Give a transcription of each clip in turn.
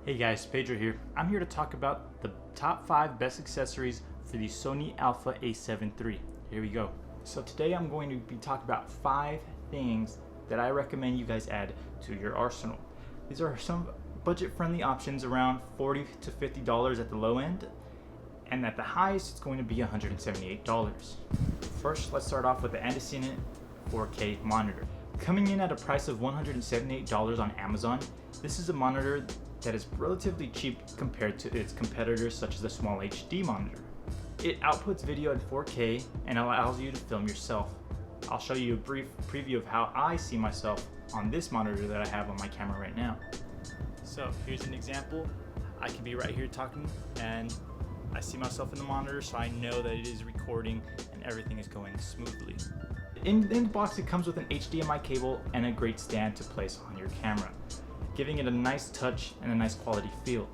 Hey guys, Pedro here. I'm here to talk about the top 5 best accessories for the Sony Alpha A7 III. Here we go. So today I'm going to be talking about 5 things that I recommend you guys add to your arsenal. These are some budget-friendly options, around $40 to $50 at the low end, and at the highest it's going to be $178. First, let's start off with the Andycine 4K monitor. Coming in at a price of $178 on Amazon, this is a monitor that is relatively cheap compared to its competitors such as the small HD monitor. It outputs video in 4K and allows you to film yourself. I'll show you a brief preview of how I see myself on this monitor that I have on my camera right now. So here's an example. I can be right here talking and I see myself in the monitor, so I know that it is recording and everything is going smoothly. In the box, it comes with an HDMI cable and a great stand to place on your camera, giving it a nice touch and a nice quality feel.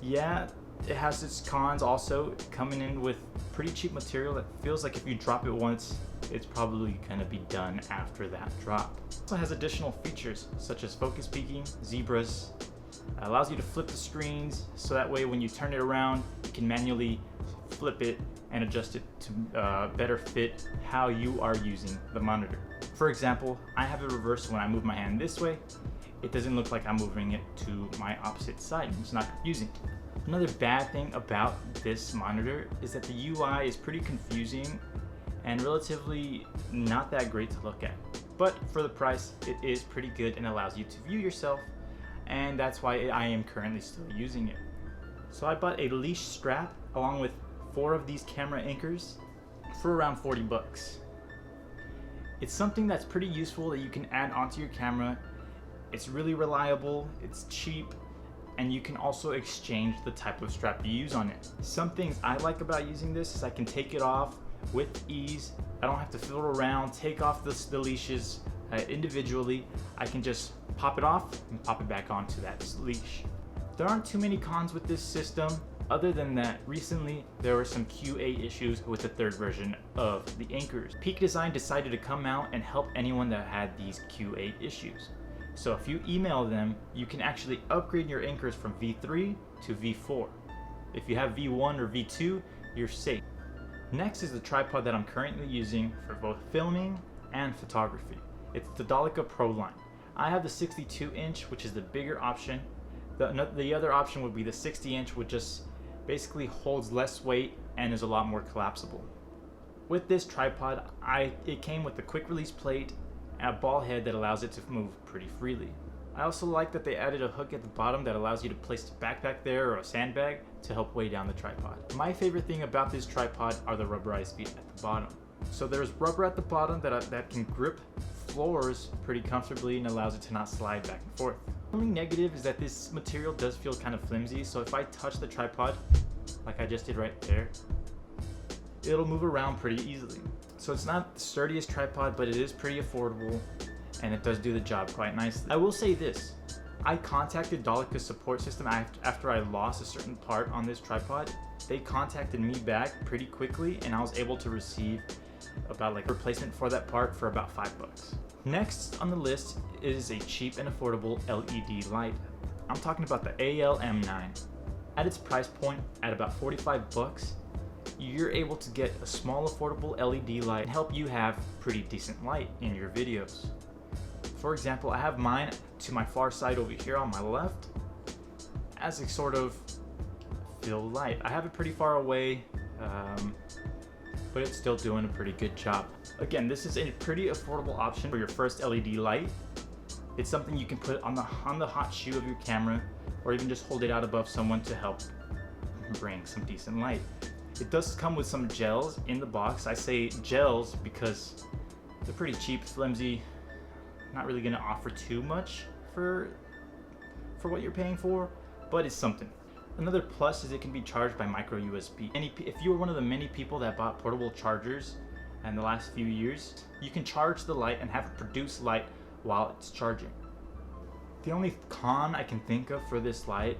Yeah, it has its cons also, coming in with pretty cheap material that feels like if you drop it once, it's probably going to be done after that drop. It also has additional features such as focus peaking, zebras, allows you to flip the screens so that way when you turn it around, you can manually flip it and adjust it to better fit how you are using the monitor. For example, I have it reversed. When I move my hand this way, it doesn't look like I'm moving it to my opposite side. It's not confusing. Another bad thing about this monitor is that the UI is pretty confusing and relatively not that great to look at. But for the price, it is pretty good and allows you to view yourself, and that's why I am currently still using it. So I bought a leash strap along with 4 of these camera anchors for around 40 bucks. It's something that's pretty useful that you can add onto your camera. It's really reliable, it's cheap, and you can also exchange the type of strap you use on it. Some things I like about using this is I can take it off with ease. I don't have to fiddle around, take off the leashes individually. I can just pop it off and pop it back onto that leash. There aren't too many cons with this system, other than that recently there were some QA issues with the 3rd version of the anchors. Peakdesign decided to come out and help anyone that had these QA issues. So if you email them, you can actually upgrade your anchors from V3 to V4. If you have V1 or V2, you're safe. Next is the tripod that I'm currently using for both filming and photography. It's the Dolica proline. I have the 62-inch, which is the bigger option. The other option would be the 60-inch, which just basically holds less weight and is a lot more collapsible. With this tripod, it came with a quick release plate and a ball head that allows it to move pretty freely. I also like that they added a hook at the bottom that allows you to place a backpack there or a sandbag to help weigh down the tripod. My favorite thing about this tripod are the rubberized feet at the bottom. So there's rubber at the bottom that can grip floors pretty comfortably and allows it to not slide back and forth. The only negative is that this material does feel kind of flimsy, so if I touch the tripod, like I just did right there, it'll move around pretty easily. So it's not the sturdiest tripod, but it is pretty affordable and it does do the job quite nicely. I will say this, I contacted Dolica's support system after I lost a certain part on this tripod. They contacted me back pretty quickly and I was able to receive about replacement for that part for about 5 bucks. Next on the list is a cheap and affordable LED light. I'm talking about the AL-M9. At its price point at about 45 bucks, you're able to get a small affordable LED light and help you have pretty decent light in your videos. For example, I have mine to my far side over here on my left as a sort of fill light. I have it pretty far away, but it's still doing a pretty good job. Again, this is a pretty affordable option for your first LED light. It's something you can put on the hot shoe of your camera, or even just hold it out above someone to help bring some decent light. It does come with some gels in the box. I say gels because they're pretty cheap, flimsy, not really gonna offer too much for what you're paying for, but it's something. Another plus is it can be charged by micro USB. If you were one of the many people that bought portable chargers in the last few years, you can charge the light and have it produce light while it's charging. The only con I can think of for this light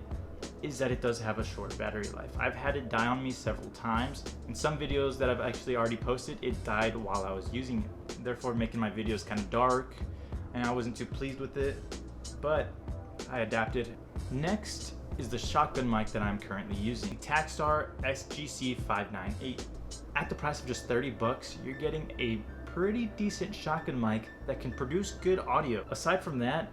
is that it does have a short battery life. I've had it die on me several times. In some videos that I've actually already posted, it died while I was using it, therefore making my videos kind of dark, and I wasn't too pleased with it, but I adapted. Next is the shotgun mic that I'm currently using, Takstar SGC-598. At the price of just 30 bucks, you're getting a pretty decent shotgun mic that can produce good audio. Aside from that,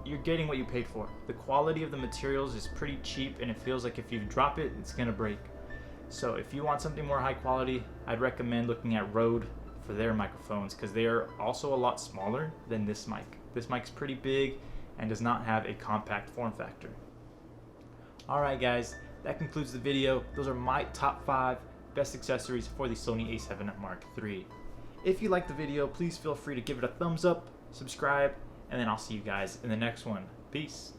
you're getting what you paid for. The quality of the materials is pretty cheap, and it feels like if you drop it, it's gonna break. So if you want something more high quality, I'd recommend looking at Rode for their microphones, because they are also a lot smaller than this mic. This mic's pretty big and does not have a compact form factor. Alright guys, that concludes the video. Those are my top 5 best accessories for the Sony a7 Mark III. If you liked the video, please feel free to give it a thumbs up, subscribe, and then I'll see you guys in the next one. Peace.